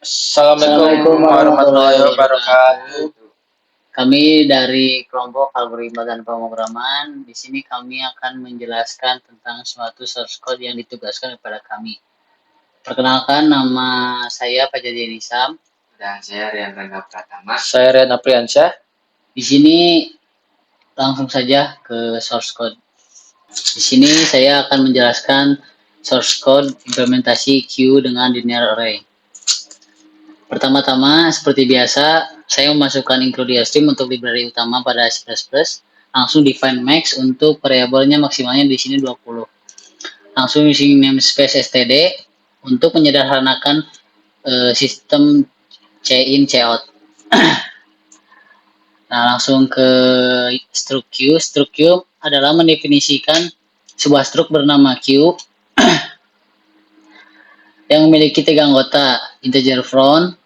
Assalamualaikum warahmatullahi wabarakatuh. Kami dari kelompok algoritma dan pemrograman. Di sini kami akan menjelaskan tentang suatu source code yang ditugaskan kepada kami. Perkenalkan, nama saya Fajadi Nisam. Dan saya Rian Rangga Pratama. Saya Rian Apriansyah. Di sini langsung saja ke source code. Di sini saya akan menjelaskan source code implementasi queue dengan linear array. Pertama-tama, seperti biasa, saya memasukkan include stream untuk library utama pada C++. Langsung define max untuk variabelnya maksimalnya di sini 20. Langsung using namespace std untuk menyederhanakan sistem c-in c-out. Nah, langsung ke struct queue. Struct queue adalah mendefinisikan sebuah struct bernama queue yang memiliki 3 anggota, integer front,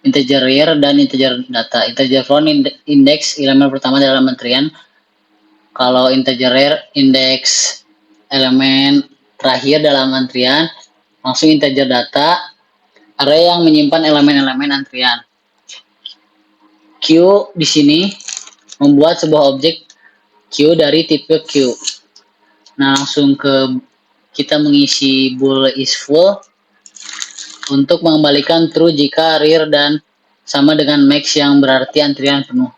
integer rear, dan integer data. Integer front indeks elemen pertama dalam antrian. Kalau integer rear indeks elemen terakhir dalam antrian. Langsung integer data array yang menyimpan elemen-elemen antrian. Queue di sini membuat sebuah objek queue dari tipe queue. Nah, langsung ke kita mengisi bool is full untuk mengembalikan true jika rear dan sama dengan max yang berarti antrian penuh.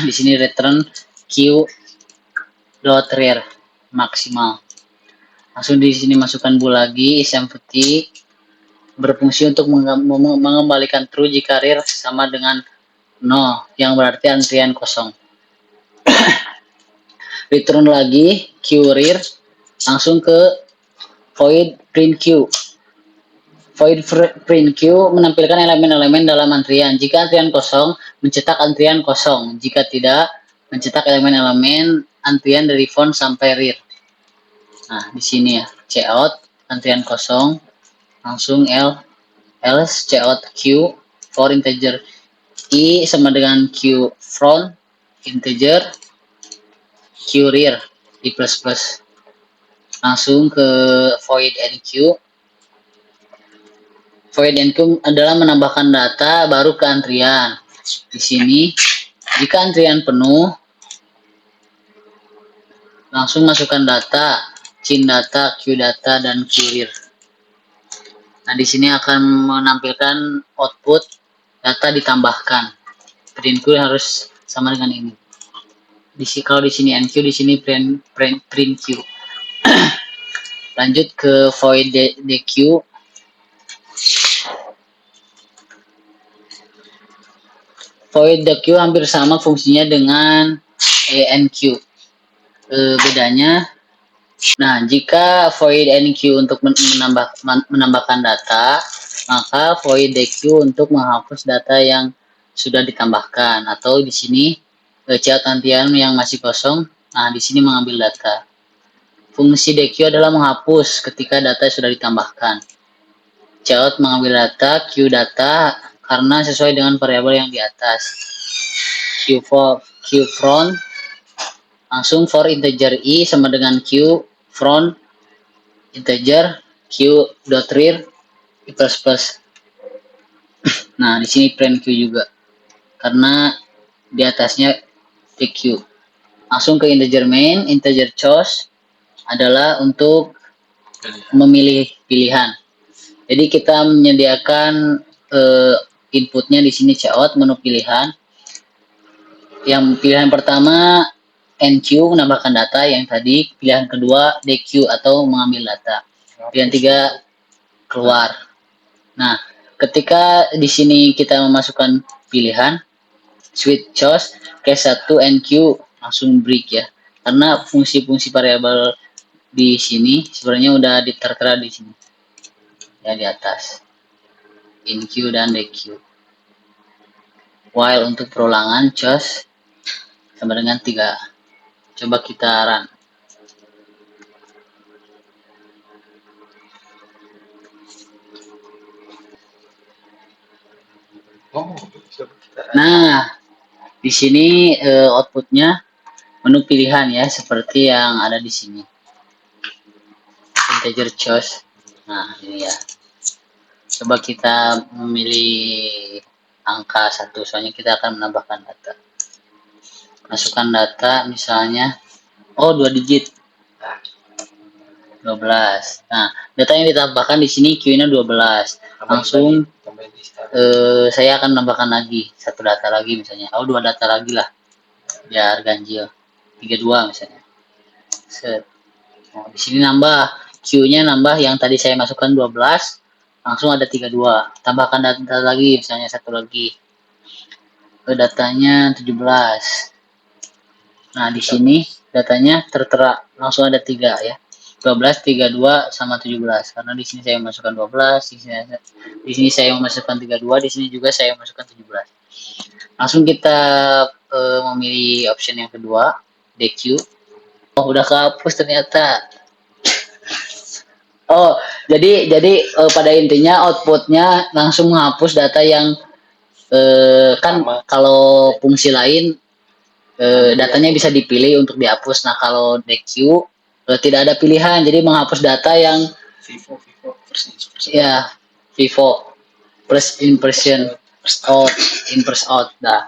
Di sini return queue dot rear maksimal. Langsung di sini masukkan bool lagi is empty, berfungsi untuk mengembalikan true jika rear sama dengan 0 yang berarti antrian kosong. Return lagi queue rear, langsung ke void print queue. Void print queue menampilkan elemen-elemen dalam antrian. Jika antrian kosong, mencetak antrian kosong. Jika tidak, mencetak elemen-elemen antrian dari front sampai rear. Nah, di sini ya, cout antrian kosong, langsung else cout queue for integer i sama dengan q front integer q rear di plus plus. Langsung ke void enqueue. Void enqueue adalah menambahkan data baru ke antrian. Di sini jika antrian penuh, langsung masukkan data, cin data, q data, dan q rear. Nah, di sini akan menampilkan output data ditambahkan. Print Q harus sama dengan ini. Kalau di sini enq, di sini print Q. Lanjut ke void deq. Void deq hampir sama fungsinya dengan enq. Bedanya, nah, jika void enq untuk menambahkan data, maka void deq untuk menghapus data yang sudah ditambahkan, atau di sini cout antrian yang masih kosong. Nah, di sini mengambil data. Fungsi deq adalah menghapus ketika data sudah ditambahkan. Cout mengambil data, q data karena sesuai dengan variabel yang di atas. Q front langsung for integer i sama dengan q front integer q dot rear plus plus. Nah, di sini print q juga karena di atasnya pq. Langsung ke integer main. Integer choose adalah untuk memilih pilihan. Jadi kita menyediakan inputnya di sini cout menu pilihan. Yang pilihan pertama enq menambahkan data yang tadi, pilihan kedua deq atau mengambil data, pilihan tiga keluar. Nah, ketika di sini kita memasukkan pilihan switch choose case 1 enq langsung break ya, karena fungsi-fungsi variabel di sini sebenarnya udah tertera di sini ya, di atas enq dan deq. While untuk perulangan choose sama dengan 3. Coba kita run. Nah, di sini outputnya menu pilihan ya, seperti yang ada di sini. Integer choose. Nah, ini ya. Coba kita memilih angka 1, soalnya kita akan menambahkan data. Masukkan data misalnya, 2 digit. 12. Nah, data yang ditambahkan di sini Q-nya 12. Langsung saya akan menambahkan lagi satu data lagi misalnya. 2 data lagi lah. Biar ganjil. 32 misalnya. Set. Nah, di sini nambah Q-nya nambah yang tadi saya masukkan 12, langsung ada 32. Tambahkan data lagi misalnya satu lagi. Datanya 17. Nah, di sini datanya tertera langsung ada 3 ya. 12, 32 sama 17. Karena di sini saya masukkan 12, di sini saya memasukkan 32, di sini juga saya masukkan 17. Langsung kita memilih option yang kedua, DQ. Udah kehapus ternyata. Jadi pada intinya outputnya langsung menghapus data yang kan kalau fungsi lain datanya bisa dipilih untuk dihapus. Nah, kalau DQ tidak ada pilihan, jadi menghapus data yang ya Vivo plus impression out, inverse out. Nah,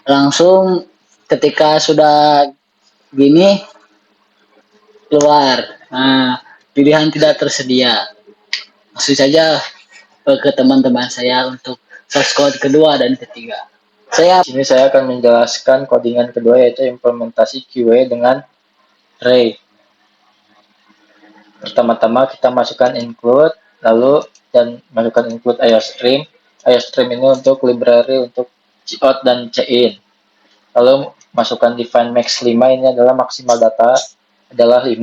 langsung ketika sudah gini keluar. Nah, pilihan tidak tersedia. Maksud saja ke teman-teman saya untuk source code kedua dan ketiga. Di sini saya akan menjelaskan codingan kedua, yaitu implementasi QA dengan Ray. Pertama-tama kita masukkan include, lalu dan masukkan include IOStream. IOStream ini untuk library untuk cout dan cin. Lalu masukkan define max 5, ini adalah maksimal data adalah 5.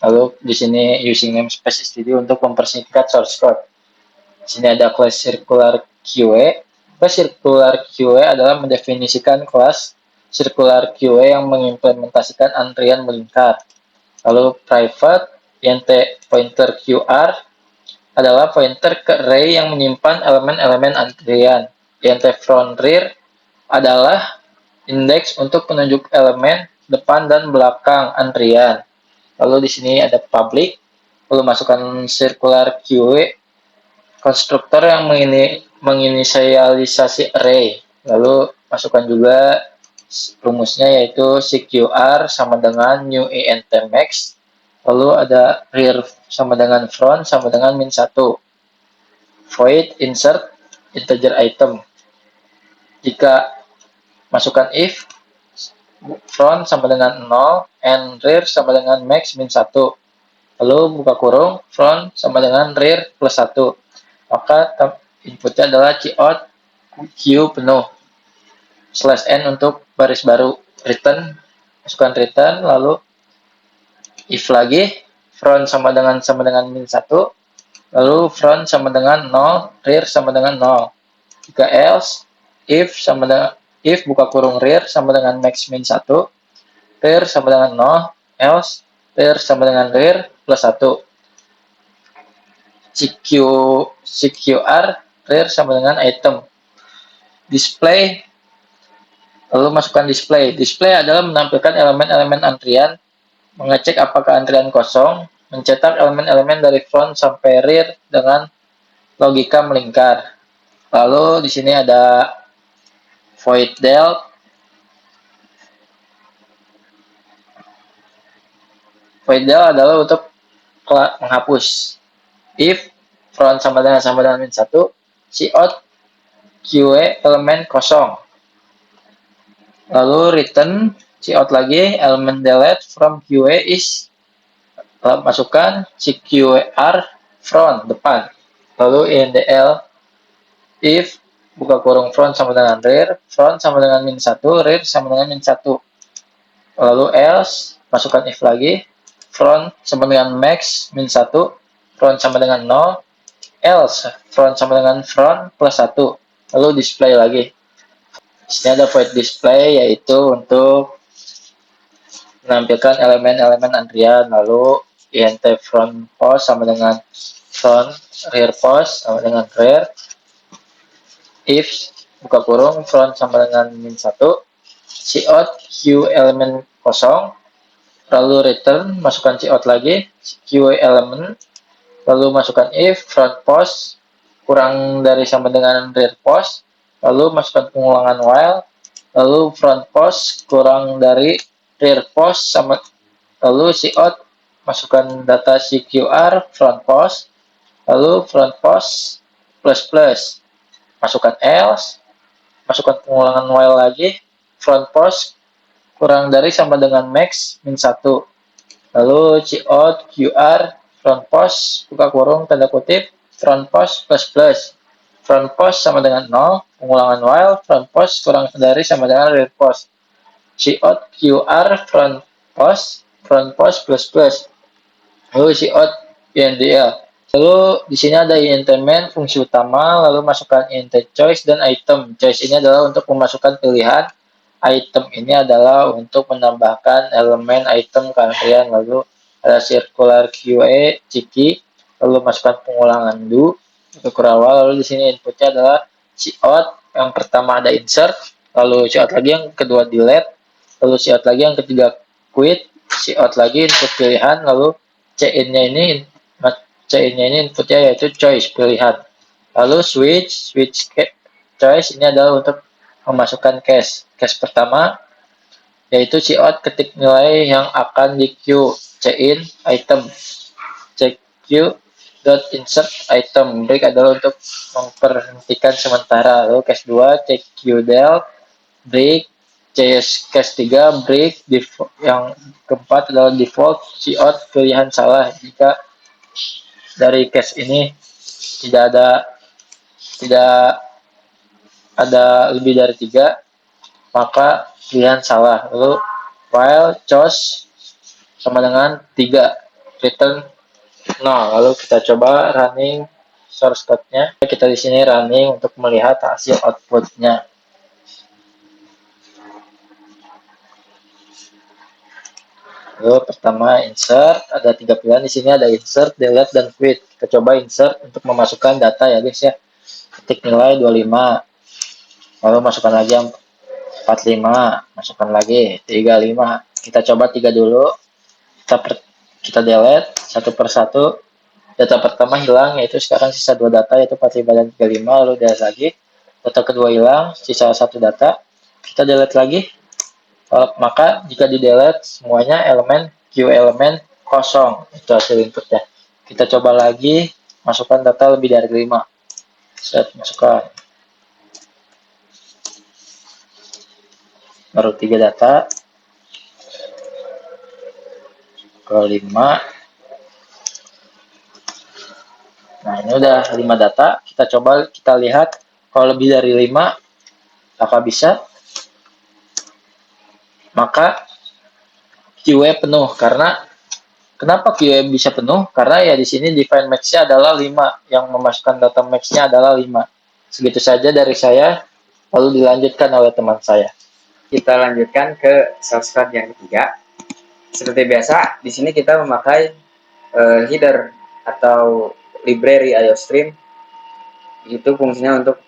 Lalu di sini using namespace std untuk mempersingkat source code. Di sini ada class circular QA. Class circular QA adalah mendefinisikan kelas circular QA yang mengimplementasikan antrian melingkar. Lalu private int pointer QR adalah pointer ke array yang menyimpan elemen-elemen antrian. Int front rear adalah indeks untuk penunjuk elemen depan dan belakang antrian. Lalu di sini ada public, lalu masukkan circular QA konstruktor yang menginisialisasi array. Lalu masukkan juga rumusnya, yaitu CQR sama dengan new int max. Lalu ada rear sama dengan front sama dengan min 1. Void insert integer item. Jika masukkan if front sama dengan 0 and rear sama dengan max min 1. Lalu buka kurung front sama dengan rear plus 1. Maka inputnya adalah cout Q penuh /n untuk baris baru. Return, masukkan return, lalu if lagi front sama dengan min 1, lalu front sama dengan 0, rear sama dengan 0. Jika else, if buka kurung rear sama dengan max min 1, rear sama dengan 0, else rear sama dengan rear plus 1. CQR rear sama dengan item. Display, lalu masukkan display. Display adalah menampilkan elemen-elemen antrian, mengecek apakah antrian kosong, mencetak elemen-elemen dari front sampai rear dengan logika melingkar. Lalu di sini ada void del. Void del adalah untuk menghapus. If front sama dengan min 1, cout QA elemen kosong. Lalu return cout lagi elemen delete from QA is, masukkan CQR front depan. Lalu indl if buka kurung front sama dengan rear, front sama dengan min 1, rear sama dengan min 1. Lalu else, masukkan if lagi, front sama dengan max min 1, front sama dengan 0, else front sama dengan front plus 1. Lalu display lagi. Di sini ada void display, yaitu untuk menampilkan elemen-elemen antrian. Lalu int front post sama dengan front, rear post sama dengan rear. If buka kurung front sama dengan min 1, cout q elemen kosong, lalu return, masukkan cout lagi q elemen, lalu masukkan if front post kurang dari sama dengan rear post, lalu masukkan pengulangan while, lalu front post kurang dari rear post sama, lalu cout masukkan data CQR front post, lalu front post plus plus, masukkan else, masukkan pengulangan while lagi, front post kurang dari sama dengan max min 1, lalu cout QR front post buka kurung tanda kutip front post plus plus, front post sama dengan 0, pengulangan while front post kurang dari sama dengan rear post, cout QR front post plus plus, lalu cout INDL. Lalu di sini ada intent fungsi utama, lalu masukkan intent choice dan item. Choice ini adalah untuk memasukkan pilihan, item ini adalah untuk menambahkan elemen item kalian, lalu ada circular QA ciki, lalu masukkan pengulangan do untuk awal, lalu di sini inputnya adalah cout, yang pertama ada insert, lalu cout lagi yang kedua delete, lalu cout lagi yang ketiga quit, cout lagi input pilihan, lalu CIN-nya ini inputnya yaitu choice pilihan, lalu switch choice ini adalah untuk memasukkan case pertama yaitu cout ketik nilai yang akan di queue, cin item, cq dot insert item, break adalah untuk memperhentikan sementara, lalu case 2 cq del break, case 3 break, yang keempat adalah default cout pilihan salah, jika dari case ini tidak ada lebih dari 3 maka pilihan salah, lalu while choose sama dengan 3 return 0, lalu kita coba running source code-nya, kita di sini running untuk melihat hasil output-nya. Lalu pertama insert, ada 3 pilihan di sini, ada insert, delete, dan quit. Kita coba insert untuk memasukkan data ya guys ya. Ketik nilai 25. Lalu masukkan lagi 45, masukkan lagi 35. Kita coba 3 dulu. Kita delete satu persatu. Data pertama hilang, yaitu sekarang sisa 2 data yaitu 45 dan 35, lalu delete lagi. Data kedua hilang, sisa 1 data. Kita delete lagi. Maka jika di delete semuanya elemen Q elemen kosong, itu hasil inputnya. Kita coba lagi masukkan data lebih dari 5. Set, masukkan baru 3 data ke 5. Nah ini udah 5 data, kita coba kita lihat kalau lebih dari 5 apakah bisa, maka QA penuh. Karena kenapa QA bisa penuh? Karena ya di sini define max-nya adalah 5, yang memasukkan data max-nya adalah 5. Segitu saja dari saya, lalu dilanjutkan oleh teman saya. Kita lanjutkan ke source code yang ketiga. Seperti biasa, di sini kita memakai header atau library IOStream. Itu fungsinya untuk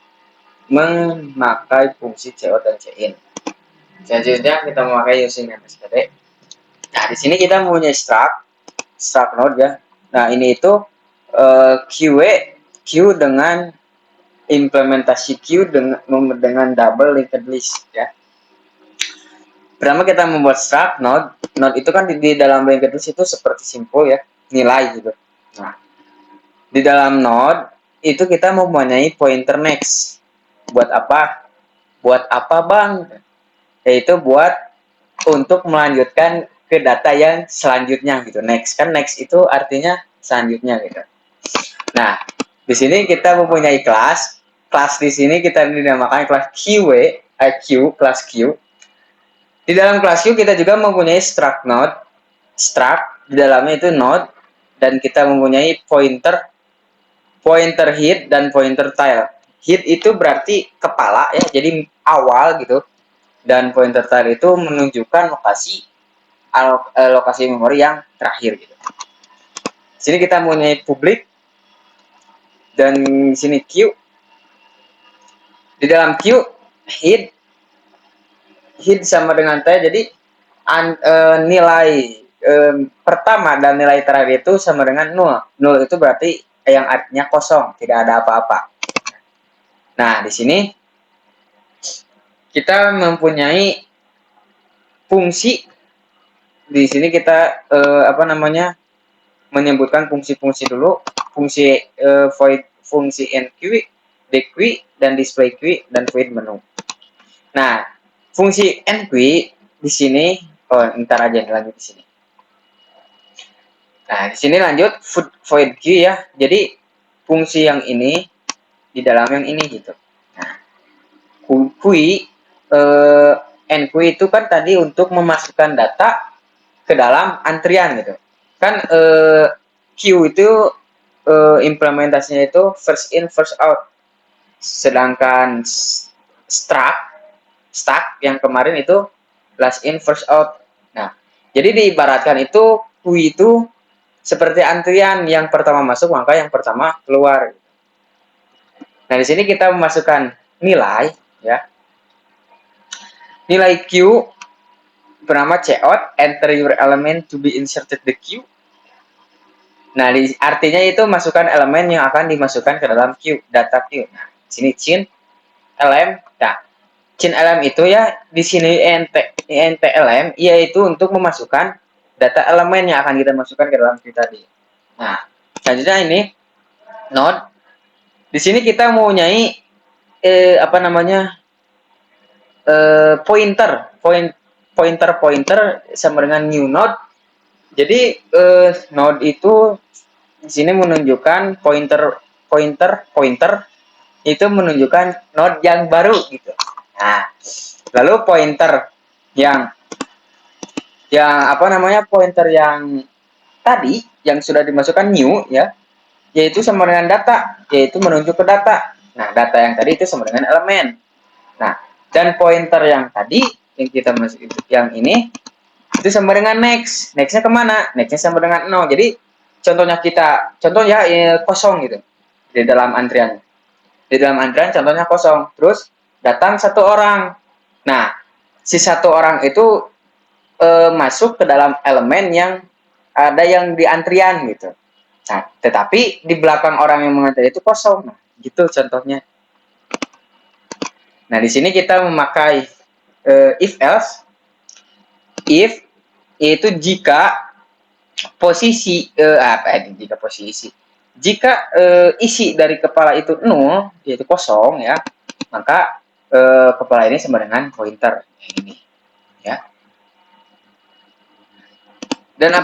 memakai fungsi cout dan cin. Selanjutnya kita memakai using MSPD. Nah, di sini kita mempunyai struct node ya. Nah, ini itu Q dengan implementasi Q dengan double linked list ya. Pertama kita membuat struct node itu kan di dalam linked list itu seperti simple ya, nilai gitu. Nah, di dalam node itu kita mempunyai pointer next. Buat apa? Buat apa bang? Yaitu buat untuk melanjutkan ke data yang selanjutnya gitu. Next kan next itu artinya selanjutnya gitu. Nah, di sini kita mempunyai kelas di sini kita dinamakan kelas Q, kelas Q. Di dalam kelas Q kita juga mempunyai struct node, di dalamnya itu node, dan kita mempunyai pointer head dan pointer tail. Head itu berarti kepala ya, jadi awal gitu. Dan pointer tail itu menunjukkan lokasi memori yang terakhir gitu. Sini kita mempunyai public dan sini Q. Di dalam Q head sama dengan tail, jadi nilai pertama dan nilai terakhir itu sama dengan 0. 0 itu berarti yang artinya kosong, tidak ada apa-apa. Nah, di sini kita mempunyai fungsi. Di sini kita menyebutkan fungsi-fungsi dulu. Fungsi void, fungsi enqueue, dequeue, dan display queue, dan void menu. Nah, fungsi enqueue di sini, ntar aja lanjut di sini. Nah, di sini lanjut void queue ya. Jadi fungsi yang ini di dalam yang ini gitu. Nah, queue enqueue itu kan tadi untuk memasukkan data ke dalam antrian gitu. Kan queue itu implementasinya itu first in first out. Sedangkan stack yang kemarin itu last in first out. Nah, jadi diibaratkan itu queue itu seperti antrian, yang pertama masuk maka yang pertama keluar. Nah, di sini kita memasukkan nilai ya. Nilai queue bernama cout, enter your element to be inserted the queue. Nah, artinya itu masukkan elemen yang akan dimasukkan ke dalam queue, data queue. Nah, sini cin elem. Nah, cin elem itu ya di sini int elem yaitu untuk memasukkan data elemen yang akan kita masukkan ke dalam queue tadi. Nah, selanjutnya ini node. Di sini kita mau nyai pointer sama dengan new node. Jadi node itu di sini menunjukkan pointer itu menunjukkan node yang baru gitu. Nah, lalu pointer yang pointer yang tadi yang sudah dimasukkan new ya, yaitu sama dengan data, yaitu menunjuk ke data. Nah, data yang tadi itu sama dengan elemen. Nah, dan pointer yang tadi yang kita masuk yang ini itu sama dengan next. Nextnya kemana? Nextnya sama dengan 0. Jadi contohnya kosong gitu di dalam antrian. Di dalam antrian contohnya kosong. Terus datang satu orang. Nah, si satu orang itu masuk ke dalam elemen yang ada yang di antrian gitu. Nah, tetapi di belakang orang yang mengantri itu kosong. Nah, gitu contohnya. Nah, di sini kita memakai if else. If itu jika posisi jika isi dari kepala itu 0, yaitu kosong ya, maka kepala ini sama dengan pointer ini ya. Dan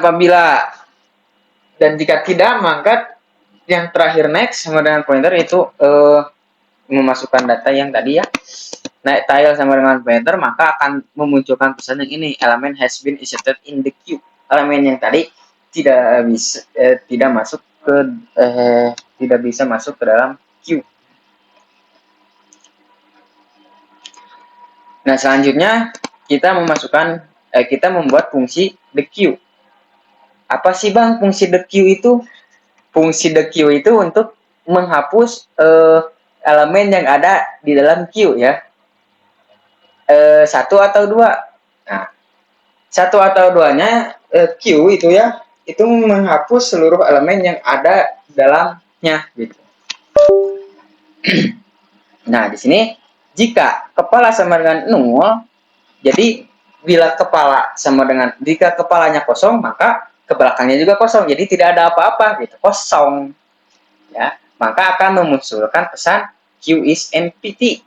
jika tidak, maka yang terakhir next sama dengan pointer itu memasukkan data yang tadi ya. Naik tile sama dengan pointer, maka akan memunculkan pesan yang ini, elemen has been inserted in the queue. Elemen yang tadi tidak bisa masuk ke dalam queue. Nah, selanjutnya kita membuat fungsi the queue. Apa sih Bang fungsi the queue itu? Fungsi the queue itu untuk menghapus elemen yang ada di dalam queue ya. Satu atau dua. Nah, satu atau duanya queue itu ya, itu menghapus seluruh elemen yang ada di dalamnya gitu. Nah, di sini jika kepala sama dengan 0, jadi jika kepalanya kosong, maka ke belakangnya juga kosong. Jadi tidak ada apa-apa gitu, kosong. Ya, maka akan memunculkan pesan queue is empty.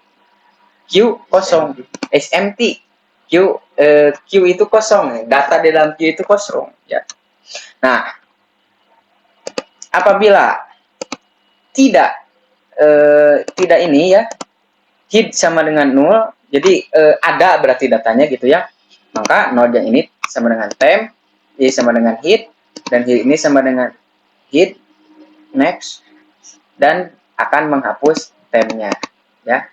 Queue kosong, is empty. Queue itu kosong, data di dalam queue itu kosong ya. Nah, apabila tidak ini ya, hit sama dengan 0, jadi ada berarti datanya gitu ya, maka node yang ini sama dengan temp, ini sama dengan hit, dan hit ini sama dengan hit next, dan akan menghapus tempnya ya.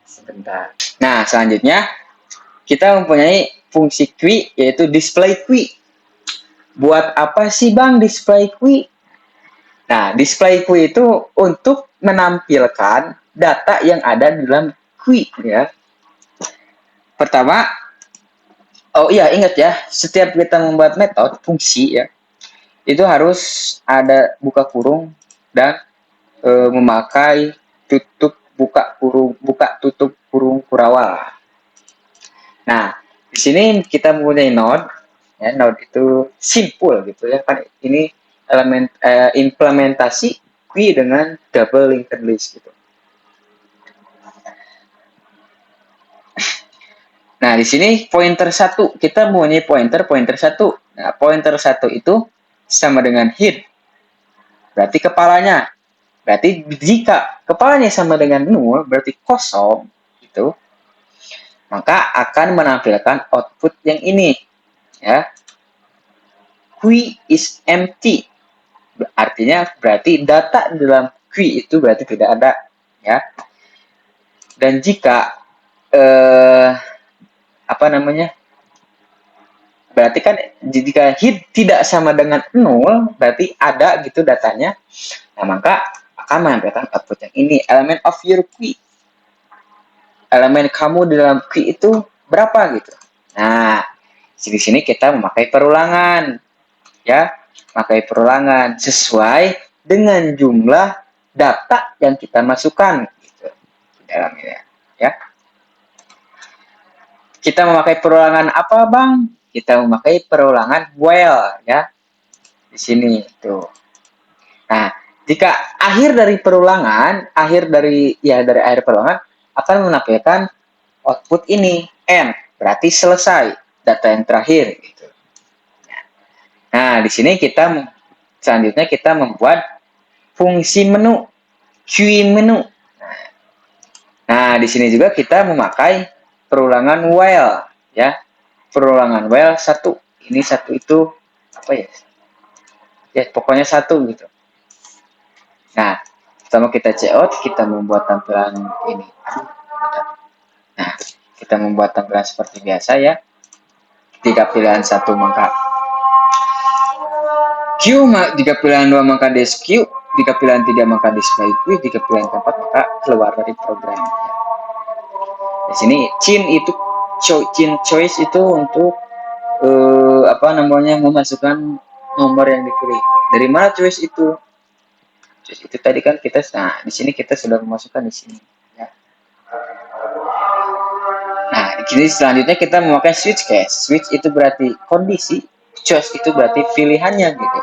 Sebentar. Nah, selanjutnya kita mempunyai fungsi queue, yaitu display queue. Buat apa sih Bang display queue? Nah, display queue itu untuk menampilkan data yang ada di dalam queue ya. Pertama, ingat ya, setiap kita membuat metode fungsi ya, itu harus ada buka kurung dan memakai buka tutup kurung kurawal. Nah, di sini kita mempunyai node, ya, node itu simple gitu ya kan, ini elemen implementasi queue dengan double linked list gitu. Nah, di sini pointer 1, kita mempunyai pointer 1. Nah, pointer 1 itu sama dengan head, berarti kepalanya. Berarti jika kepalanya sama dengan 0, berarti kosong gitu, maka akan menampilkan output yang ini, ya. Queue is empty. Artinya berarti data di dalam queue itu berarti tidak ada, ya. Dan jika berarti kan jika head tidak sama dengan 0, berarti ada gitu datanya. Nah, maka akan menampilkan output yang ini, element of your queue. Elemen kamu di dalam queue itu berapa gitu. Nah, di sini kita memakai perulangan, ya, memakai perulangan sesuai dengan jumlah data yang kita masukkan gitu di dalamnya, ya. Kita memakai perulangan apa, Bang? Kita memakai perulangan while, ya. Di sini tuh. Nah, jika akhir dari akhir perulangan akan menampilkan output ini end, berarti selesai data yang terakhir gitu. Nah, di sini selanjutnya kita membuat fungsi menu, queue menu. Nah, di sini juga kita memakai perulangan while, ya. Perulangan while 1. Ini 1 itu apa ya? Ya, pokoknya 1 gitu. Nah, pertama kita cout, kita membuat tampilan ini. Nah, kita membuat tampilan seperti biasa, ya. Jika pilihan 1 maka Q, jika pilihan 2 maka disq, jika pilihan 3 maka display queue, jika pilihan keempat maka keluar dari program. Di sini chain choice itu untuk memasukkan nomor yang dipilih. Dari mana choice itu? Choice itu tadi kan di sini kita sudah memasukkan di sini, ya. Nah, di sini selanjutnya kita memakai switch case. Switch itu berarti kondisi, choice itu berarti pilihannya gitu.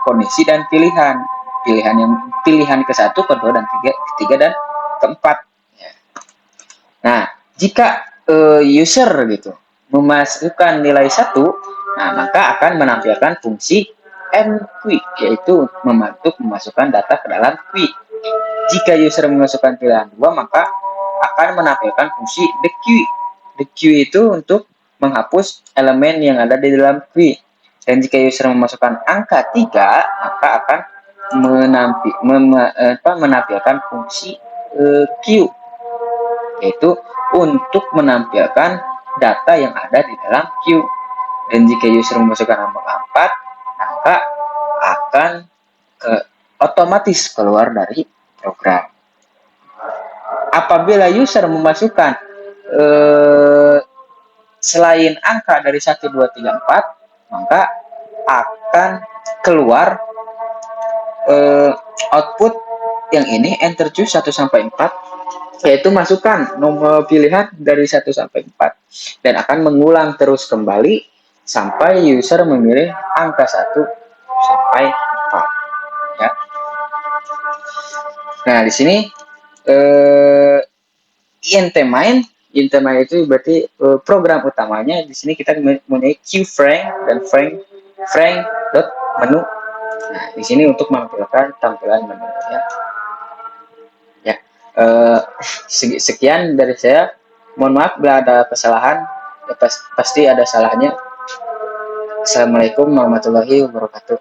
Kondisi dan pilihan. Pilihan ke-1, ke-2 dan ketiga dan keempat. Ya. Nah, jika user gitu memasukkan nilai 1, nah maka akan menampilkan fungsi enqueue, yaitu memasukkan data ke dalam queue. Jika user memasukkan pilihan 2, maka akan menampilkan fungsi the queue. The queue itu untuk menghapus elemen yang ada di dalam queue. Dan jika user memasukkan angka 3, maka akan menampilkan fungsi queue, yaitu untuk menampilkan data yang ada di dalam queue. Dan jika user memasukkan angka 4, maka akan otomatis keluar dari program. Apabila user memasukkan selain angka dari 1, 2, 3, 4, maka akan keluar output yang ini enter choose 1 sampai 4, yaitu masukkan nomor pilihan dari 1 sampai 4 dan akan mengulang terus kembali sampai user memilih angka 1 sampai 4, ya. Nah, di sini int main itu berarti program utamanya. Di sini kita mempunyai queueFrame dan frame.menu. Nah, di sini untuk menampilkan tampilan menu, ya. Ya, sekian dari saya. Mohon maaf bila ada kesalahan, ya, pasti ada salahnya. Assalamualaikum warahmatullahi wabarakatuh.